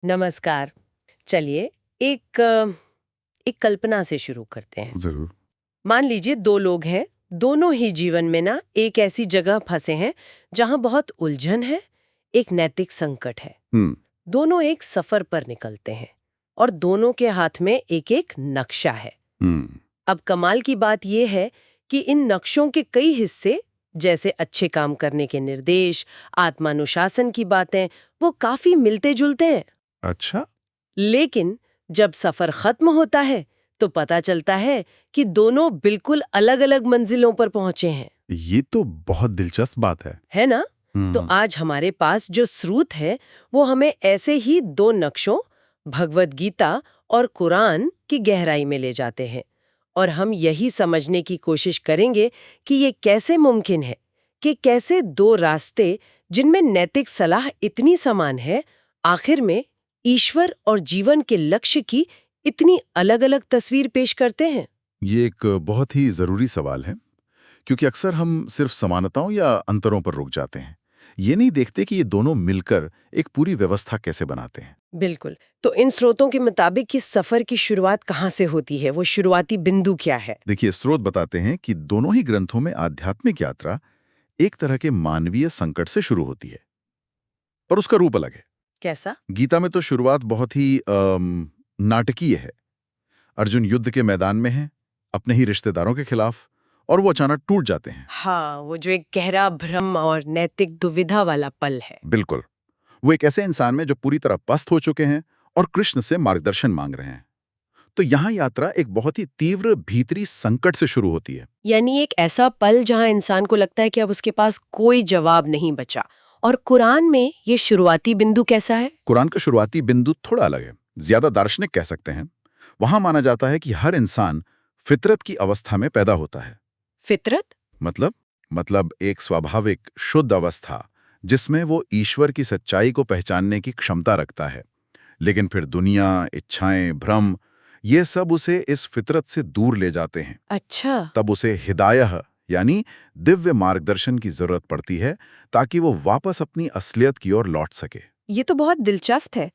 नमस्कार। चलिए एक कल्पना से शुरू करते हैं। जरूर। मान लीजिए दो लोग हैं, दोनों ही जीवन में ना एक ऐसी जगह फंसे हैं जहां बहुत उलझन है, एक नैतिक संकट है। हम्म। दोनों एक सफर पर निकलते हैं और दोनों के हाथ में एक एक नक्शा है। हम्म। अब कमाल की बात यह है कि इन नक्शों के कई हिस्से, जैसे अच्छे काम करने के निर्देश, आत्मानुशासन की बातें, वो काफी मिलते जुलते हैं। अच्छा। लेकिन जब सफर खत्म होता है तो पता चलता है कि दोनों बिल्कुल अलग-अलग मंजिलों पर पहुंचे हैं, ये तो बहुत दिलचस्प बात है ना? तो हम्म। आज हमारे पास जो स्रोत है वो हमें ऐसे ही दो नक्शों, भगवत गीता और कुरान की गहराई में ले जाते हैं। और हम यही समझने की कोशिश करेंगे कि ये कैसे मुमकिन है कि कैसे दो रास्ते जिनमें नैतिक सलाह इतनी समान है, आखिर में ईश्वर और जीवन के लक्ष्य की इतनी अलग-अलग तस्वीर पेश करते हैं। ये एक बहुत ही जरूरी सवाल है, क्योंकि अक्सर हम सिर्फ समानताओं या अंतरों पर रुक जाते हैं। ये नहीं देखते कि ये दोनों मिलकर एक पूरी व्यवस्था कैसे बनाते हैं। बिल्कुल। तो इन स्रोतों के मुताबिक इस सफर की शुरुआत कहाँ से होती है? वो शुरुआती बिंदु क्या है? देखिए, स्रोत बताते हैं कि दोनों ही ग्रंथों में आध्यात्मिक यात्रा एक तरह के मानवीय संकट से शुरू होती है, पर उसका रूप अलग है। कैसा? गीता में तो शुरुआत बहुत ही नाटकीय है। अर्जुन युद्ध के मैदान में हैं, अपने ही रिश्तेदारों के खिलाफ, और वो अचानक टूट जाते हैं। हाँ, वो जो एक गहरा भ्रम और नैतिक दुविधा वाला पल है। बिल्कुल। वो एक ऐसे इंसान में जो पूरी तरह पस्त हो चुके हैं और कृष्ण से मार्गदर्शन मांग रहे हैं। तो यहाँ यात्रा एक बहुत ही तीव्र भीतरी संकट से शुरू होती है। यानी एक ऐसा पल जहाँ इंसान को लगता है कि अब उसके पास कोई जवाब नहीं बचा। और कुरान में ये शुरुआती बिंदु कैसा है? कुरान का शुरुआती बिंदु थोड़ा अलग है, ज्यादा दार्शनिक कह सकते हैं। वहां माना जाता है कि हर इंसान फितरत की अवस्था में पैदा होता है। फितरत? मतलब एक स्वाभाविक शुद्ध अवस्था, जिसमें वो ईश्वर की सच्चाई को पहचानने की क्षमता रखता है। लेकिन फिर दुनिया, इच्छाएं, भ्रम, ये सब उसे इस फितरत से दूर ले जाते हैं। अच्छा। तब उसे हिदायह यानी दिव्य मार्गदर्शन की जरूरत पड़ती है, ताकि वो वापस अपनी असलियत की ओर लौट सके। ये तो बहुत दिलचस्प है।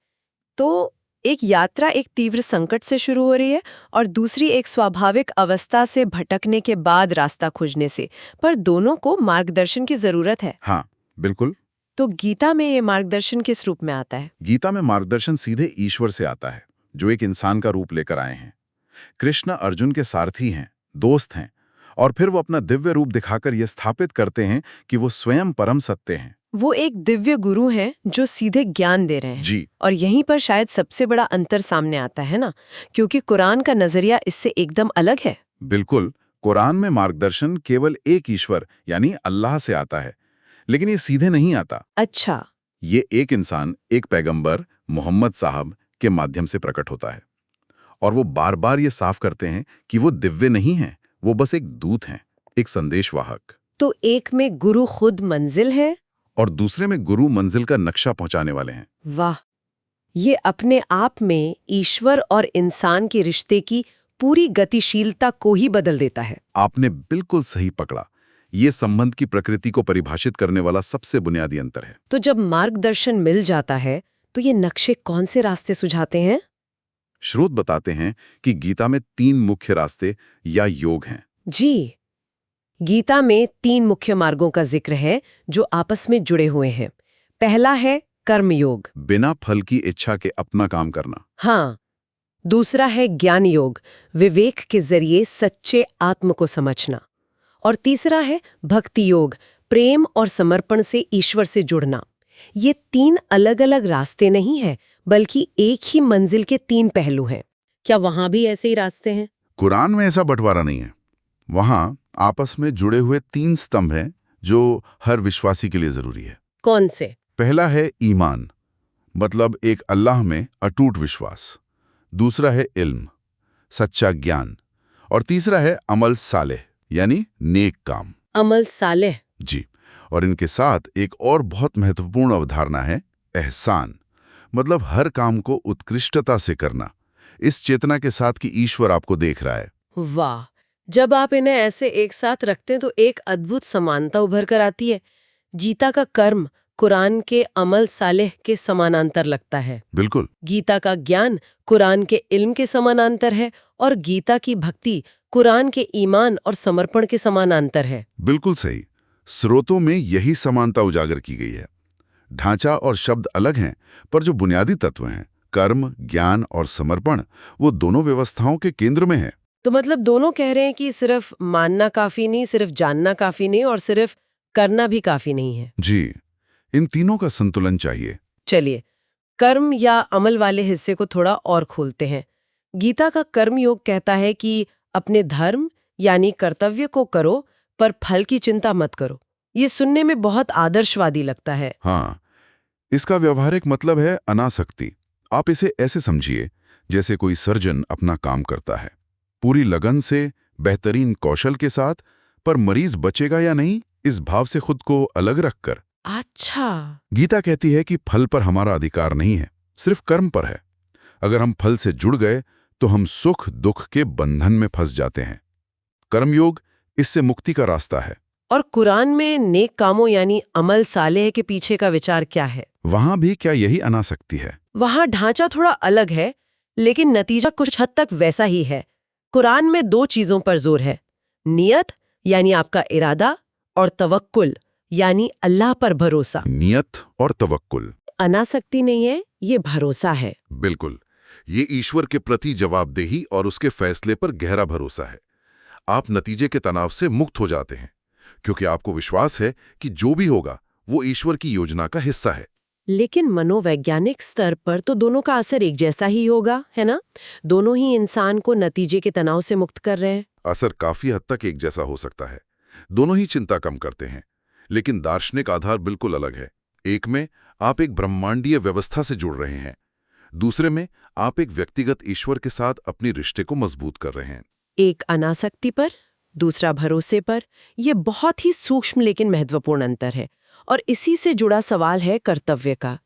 तो एक यात्रा एक तीव्र संकट से शुरू हो रही है और दूसरी एक स्वाभाविक अवस्था से भटकने के बाद रास्ता खोजने से, पर दोनों को मार्गदर्शन की जरूरत है। हाँ, बिल्कुल। तो गीता में ये मार्गदर्शन किस रूप में आता है? गीता में मार्गदर्शन सीधे ईश्वर से आता है, जो एक इंसान का रूप लेकर आए हैं। कृष्ण अर्जुन के सारथी हैं, दोस्त हैं, और फिर वो अपना दिव्य रूप दिखाकर यह स्थापित करते हैं कि वो स्वयं परम सत्य हैं। वो एक दिव्य गुरु हैं जो सीधे ज्ञान दे रहे हैं। जी, और यहीं पर शायद सबसे बड़ा अंतर सामने आता है ना, क्योंकि कुरान का नजरिया इससे एकदम अलग है। बिल्कुल। कुरान में मार्गदर्शन केवल एक ईश्वर यानी अल्लाह से आता है, लेकिन ये सीधे नहीं आता। अच्छा। ये एक इंसान, एक पैगंबर मोहम्मद साहब के माध्यम से प्रकट होता है। और वो बार बार ये साफ करते हैं कि वो दिव्य नहीं हैं, वो बस एक दूत हैं, एक संदेशवाहक। तो एक में गुरु खुद मंजिल है। और दूसरे में गुरु मंजिल का नक्शा पहुंचाने वाले हैं। वाह, ये अपने आप में ईश्वर और इंसान के रिश्ते की पूरी गतिशीलता को ही बदल देता है। आपने बिल्कुल सही पकड़ा। ये संबंध की प्रकृति को परिभाषित करने वाला सबसे बुनियादी अंतर है। तो जब मार्गदर्शन मिल जाता है तो ये नक्शे कौन से रास्ते सुझाते हैं? स्रोत बताते हैं कि गीता में 3 मुख्य रास्ते या योग हैं। जी, गीता में 3 मुख्य मार्गों का जिक्र है जो आपस में जुड़े हुए हैं। पहला है कर्मयोग। बिना फल की इच्छा के अपना काम करना। हाँ। दूसरा है ज्ञान योग, विवेक के जरिए सच्चे आत्म को समझना। और तीसरा है भक्ति योग, प्रेम और समर्पण से ईश्वर से जुड़ना। ये 3 अलग-अलग रास्ते नहीं हैं, बल्कि एक ही मंजिल के 3 पहलू हैं। क्या वहां भी ऐसे ही रास्ते हैं? कुरान में ऐसा बंटवारा नहीं है। वहां आपस में जुड़े हुए 3 स्तंभ हैं जो हर विश्वासी के लिए जरूरी है। कौन से? पहला है ईमान, मतलब एक अल्लाह में अटूट विश्वास। दूसरा है इल्म, सच्चा ज्ञान। और तीसरा है अमल सालेह, यानी नेक काम। अमल सालेह। जी। और इनके साथ एक और बहुत महत्वपूर्ण अवधारणा है एहसान, मतलब हर काम को उत्कृष्टता से करना, इस चेतना के साथ कि ईश्वर आपको देख रहा है। वाह, जब आप इन्हें ऐसे एक साथ रखते हैं तो एक अद्भुत समानता उभर कर आती है। गीता का कर्म कुरान के अमल सालेह के समानांतर लगता है। बिल्कुल। गीता का ज्ञान कुरान के इल्म के समानांतर है और गीता की भक्ति कुरान के ईमान और समर्पण के समानांतर है। बिल्कुल सही। स्रोतों में यही समानता उजागर की गई है। ढांचा और शब्द अलग हैं, पर जो बुनियादी तत्व हैं, कर्म, ज्ञान और समर्पण, वो दोनों व्यवस्थाओं के केंद्र में है। तो मतलब दोनों कह रहे हैं कि सिर्फ मानना काफी नहीं, सिर्फ जानना काफी नहीं और सिर्फ करना भी काफी नहीं है। जी, इन तीनों का संतुलन चाहिए। चलिए, कर्म या अमल वाले हिस्से को थोड़ा और खोलते हैं। गीता का कर्म योग कहता है कि अपने धर्म यानी कर्तव्य को करो, पर फल की चिंता मत करो। ये सुनने में बहुत आदर्शवादी लगता है। हाँ, इसका व्यवहारिक मतलब है अनासक्ति। आप इसे ऐसे समझिए जैसे कोई सर्जन अपना काम करता है, पूरी लगन से, बेहतरीन कौशल के साथ, पर मरीज बचेगा या नहीं, इस भाव से खुद को अलग रखकर। अच्छा। गीता कहती है कि फल पर हमारा अधिकार नहीं है, सिर्फ कर्म पर है। अगर हम फल से जुड़ गए तो हम सुख दुख के बंधन में फंस जाते हैं। कर्मयोग इससे मुक्ति का रास्ता है। और कुरान में नेक कामों यानी अमल सालेह के पीछे का विचार क्या है? वहां भी क्या यही अनासक्ति है? वहां ढांचा थोड़ा अलग है, लेकिन नतीजा कुछ हद तक वैसा ही है। कुरान में दो चीजों पर जोर है, नियत यानी आपका इरादा, और तवक्कुल यानी अल्लाह पर भरोसा। नियत और तवक्कुल। अनासक्ति नहीं है, ये भरोसा है। बिल्कुल, ये ईश्वर के प्रति जवाबदेही और उसके फैसले पर गहरा भरोसा है। आप नतीजे के तनाव से मुक्त हो जाते हैं, क्योंकि आपको विश्वास है कि जो भी होगा वो ईश्वर की योजना का हिस्सा है। लेकिन मनोवैज्ञानिक स्तर पर तो दोनों का असर एक जैसा ही होगा, है ना? दोनों ही इंसान को नतीजे के तनाव से मुक्त कर रहे हैं। असर काफी हद तक एक जैसा हो सकता है। दोनों ही चिंता कम करते हैं, लेकिन दार्शनिक आधार बिल्कुल अलग है। एक में आप एक ब्रह्मांडीय व्यवस्था से जुड़ रहे हैं, दूसरे में आप एक व्यक्तिगत ईश्वर के साथ अपनी रिश्ते को मजबूत कर रहे हैं। एक अनासक्ति पर, दूसरा भरोसे पर। यह बहुत ही सूक्ष्म लेकिन महत्वपूर्ण अंतर है। और इसी से जुड़ा सवाल है कर्तव्य का।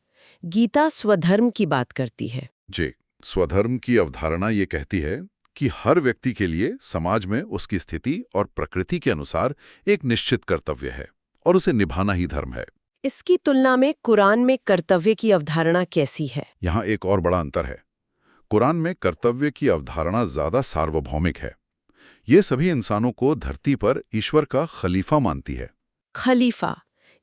गीता स्वधर्म की बात करती है। जी, स्वधर्म की अवधारणा ये कहती है कि हर व्यक्ति के लिए समाज में उसकी स्थिति और प्रकृति के अनुसार एक निश्चित कर्तव्य है और उसे निभाना ही धर्म है। इसकी तुलना में कुरान में कर्तव्य की अवधारणा कैसी है? यहाँ एक और बड़ा अंतर है। कुरान में कर्तव्य की अवधारणा ज्यादा सार्वभौमिक है। ये सभी इंसानों को धरती पर ईश्वर का खलीफा मानती है। खलीफा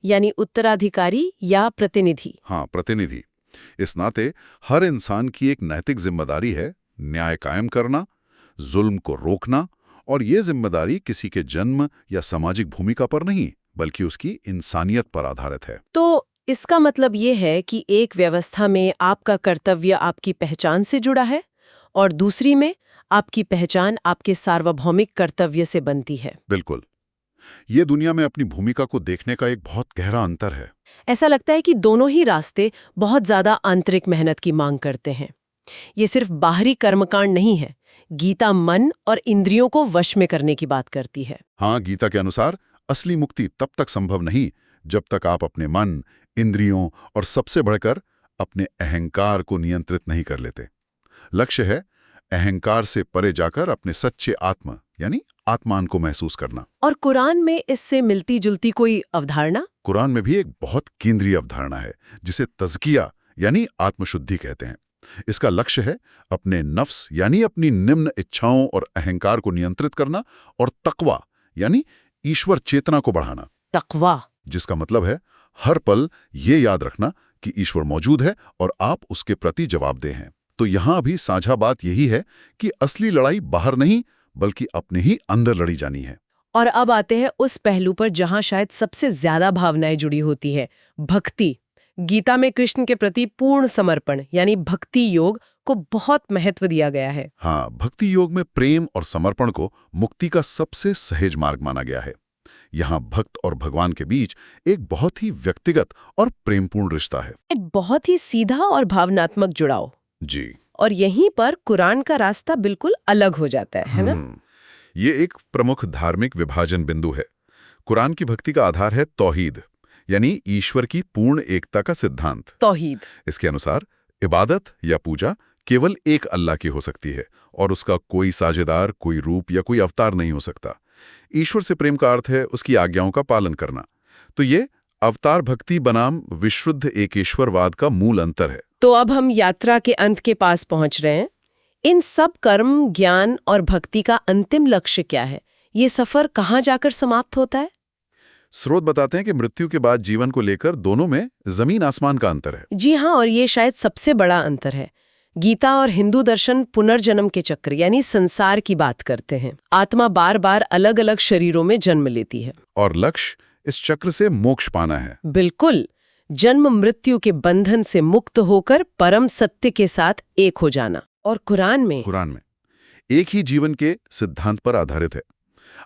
यानी उत्तराधिकारी या प्रतिनिधि? हाँ, प्रतिनिधि। इस नाते हर इंसान की एक नैतिक जिम्मेदारी है न्याय कायम करना, जुल्म को रोकना, और ये जिम्मेदारी किसी के जन्म या सामाजिक भूमिका पर नहीं, बल्कि उसकी इंसानियत पर आधारित है। तो इसका मतलब ये है कि एक व्यवस्था में आपका कर्तव्य आपकी पहचान से जुड़ा है और दूसरी में आपकी पहचान आपके सार्वभौमिक कर्तव्य से बनती है। बिल्कुल। ये दुनिया में अपनी भूमिका को देखने का एक बहुत गहरा अंतर है। ऐसा लगता है कि दोनों ही रास्ते बहुत ज्यादा आंतरिक मेहनत की मांग करते हैं। ये सिर्फ बाहरी कर्मकांड नहीं है। गीता मन और इंद्रियों को वश में करने की बात करती है। हाँ, गीता के अनुसार असली मुक्ति तब तक संभव नहीं जब तक आप अपने मन, इंद्रियों और सबसे बढ़कर अपने अहंकार को नियंत्रित नहीं कर लेते। लक्ष्य है अहंकार से परे जाकर अपने सच्चे आत्मा यानी आत्मान को महसूस करना। और कुरान में इससे मिलती जुलती कोई अवधारणा? कुरान में भी एक बहुत केंद्रीय अवधारणा है जिसे तज़किया यानी आत्मशुद्धि कहते हैं। इसका लक्ष्य है अपने नफ्स यानी अपनी निम्न इच्छाओं और अहंकार को नियंत्रित करना, और तकवा यानी ईश्वर चेतना को बढ़ाना। तकवा, जिसका मतलब है हर पल ये याद रखना कि ईश्वर मौजूद है और आप उसके प्रति जवाबदेह हैं। तो यहां भी साझा बात यही है कि असली लड़ाई बाहर नहीं बल्कि अपने ही अंदर लड़ी जानी है। और अब आते हैं उस पहलू पर जहां शायद सबसे ज्यादा भावनाएं जुड़ी होती है, भक्ति। गीता में कृष्ण के प्रति पूर्ण समर्पण यानी भक्ति योग को बहुत महत्व दिया गया है। हाँ, भक्ति योग में प्रेम और समर्पण को मुक्ति का सबसे सहज मार्ग माना गया है। यहाँ भक्त और भगवान के बीच एक बहुत ही व्यक्तिगत और प्रेमपूर्ण रिश्ता है। एक बहुत ही सीधा और भावनात्मक जुड़ाव। जी। और यहीं पर कुरान का रास्ता बिल्कुल अलग हो जाता है ना? ये एक प्रमुख धार्मिक विभाजन बिंदु है। कुरान की भक्ति का आधार है तौहीद यानी ईश्वर की पूर्ण एकता का सिद्धांत। तौहीद। इसके अनुसार इबादत या पूजा केवल एक अल्लाह की हो सकती है और उसका कोई साझेदार, कोई रूप या कोई अवतार नहीं हो सकता। ईश्वर से प्रेम का अर्थ है उसकी आज्ञाओं का पालन करना। तो ये अवतार भक्ति बनाम विशुद्ध एकेश्वरवाद का मूल अंतर है। तो अब हम यात्रा के अंत के पास पहुंच रहे हैं। इन सब कर्म, ज्ञान और भक्ति का अंतिम लक्ष्य क्या है? ये सफर कहाँ जाकर समाप्त होता है? स्रोत बताते हैं कि मृत्यु के बाद जीवन को लेकर दोनों में जमीन आसमान का अंतर है। जी हाँ, और ये शायद सबसे बड़ा अंतर है। गीता और हिंदू दर्शन पुनर्जन्म के चक्र यानी संसार की बात करते हैं। आत्मा बार बार अलग अलग शरीरों में जन्म लेती है और लक्ष्य इस चक्र से मोक्ष पाना है। बिल्कुल, जन्म मृत्यु के बंधन से मुक्त होकर परम सत्य के साथ एक हो जाना। और कुरान में एक ही जीवन के सिद्धांत पर आधारित है।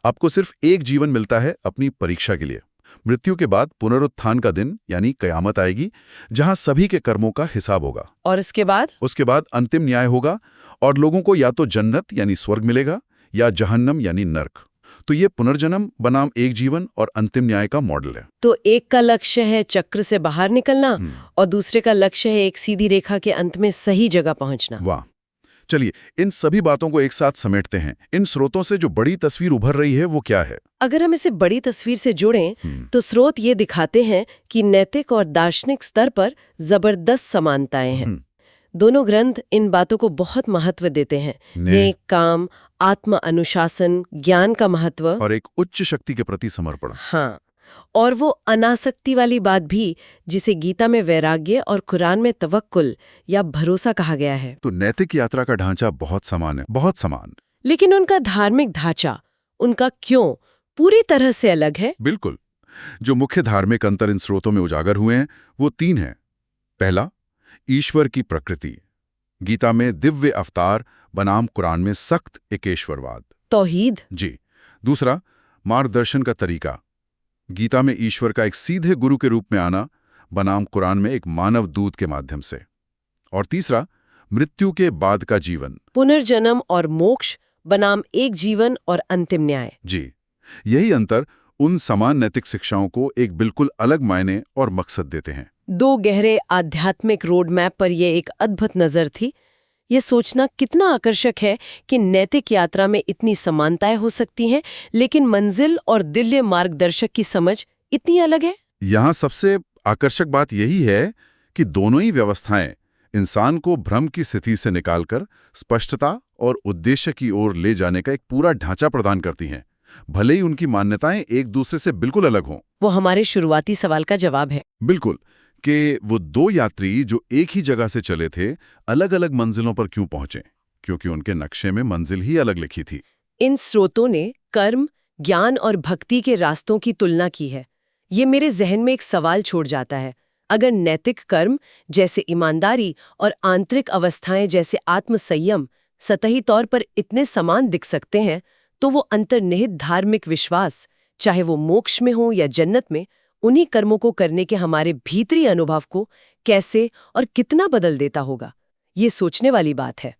आपको सिर्फ एक जीवन मिलता है अपनी परीक्षा के लिए। मृत्यु के बाद पुनरुत्थान का दिन यानी कयामत आएगी, जहां सभी के कर्मों का हिसाब होगा। और उसके बाद अंतिम न्याय होगा और लोगों को या तो जन्नत यानी स्वर्ग मिलेगा या जहन्नम यानी नर्क। तो ये पुनर्जन्म बनाम एक जीवन और अंतिम न्याय का मॉडल है। तो एक का लक्ष्य है चक्र से बाहर निकलना और दूसरे का लक्ष्य है एक सीधी रेखा के अंत में सही जगह पहुंचना। वाह, चलिए इन सभी बातों को एक साथ समेटते हैं। इन स्रोतों से जो बड़ी तस्वीर उभर रही है वो क्या है? अगर हम इसे बड़ी तस्वीर से जोड़ें तो स्रोत ये दिखाते हैं कि नैतिक और दार्शनिक स्तर पर जबरदस्त समानताएं हैं। दोनों ग्रंथ इन बातों को बहुत महत्व देते हैं। नेक काम, आत्म अनुशासन, ज्ञान का महत्व और एक उच्च शक्ति के प्रति समर्पण। हाँ, और वो अनासक्ति वाली बात भी, जिसे गीता में वैराग्य और कुरान में तवक्कुल या भरोसा कहा गया है। तो नैतिक यात्रा का ढांचा बहुत समान है, बहुत समान। लेकिन उनका धार्मिक ढांचा, उनका क्यों पूरी तरह से अलग है? बिल्कुल। जो मुख्य धार्मिक अंतर इन स्रोतों में उजागर हुए हैं वो 3 हैं। पहला, ईश्वर की प्रकृति। गीता में दिव्य अवतार बनाम कुरान में सख्त एकेश्वरवाद, तौहीद। जी। दूसरा, मार्गदर्शन का तरीका। गीता में ईश्वर का एक सीधे गुरु के रूप में आना बनाम कुरान में एक मानव दूत के माध्यम से। और तीसरा, मृत्यु के बाद का जीवन, पुनर्जन्म और मोक्ष बनाम एक जीवन और अंतिम न्याय। जी। यही अंतर उन समान नैतिक शिक्षाओं को एक बिल्कुल अलग मायने और मकसद देते हैं। 2 गहरे आध्यात्मिक रोड मैप पर यह एक अद्भुत नजर थी। ये सोचना कितना आकर्षक है कि नैतिक यात्रा में इतनी समानताएं हो सकती हैं, लेकिन मंजिल और दिव्य मार्गदर्शक की समझ इतनी अलग है। यहाँ सबसे आकर्षक बात यही है कि दोनों ही व्यवस्थाएं इंसान को भ्रम की स्थिति से निकालकर स्पष्टता और उद्देश्य की ओर ले जाने का एक पूरा ढांचा प्रदान करती हैं, भले ही उनकी मान्यताएं एक दूसरे से बिल्कुल अलग हों। वो हमारे शुरुआती सवाल का जवाब है। बिल्कुल, कि वो 2 यात्री जो एक ही जगह से चले थे, अलग अलग मंजिलों पर क्यों पहुंचे? क्योंकि उनके नक्शे में मंजिल ही अलग लिखी थी। इन स्रोतों ने कर्म, ज्ञान और भक्ति के रास्तों की तुलना की है। ये मेरे जहन में एक सवाल छोड़ जाता है। अगर नैतिक कर्म जैसे ईमानदारी और आंतरिक अवस्थाएं जैसे आत्मसंयम सतही तौर पर इतने समान दिख सकते हैं, तो वो अंतर्निहित धार्मिक विश्वास, चाहे वो मोक्ष में हो या जन्नत में, उन्हीं कर्मों को करने के हमारे भीतरी अनुभव को कैसे और कितना बदल देता होगा? ये सोचने वाली बात है।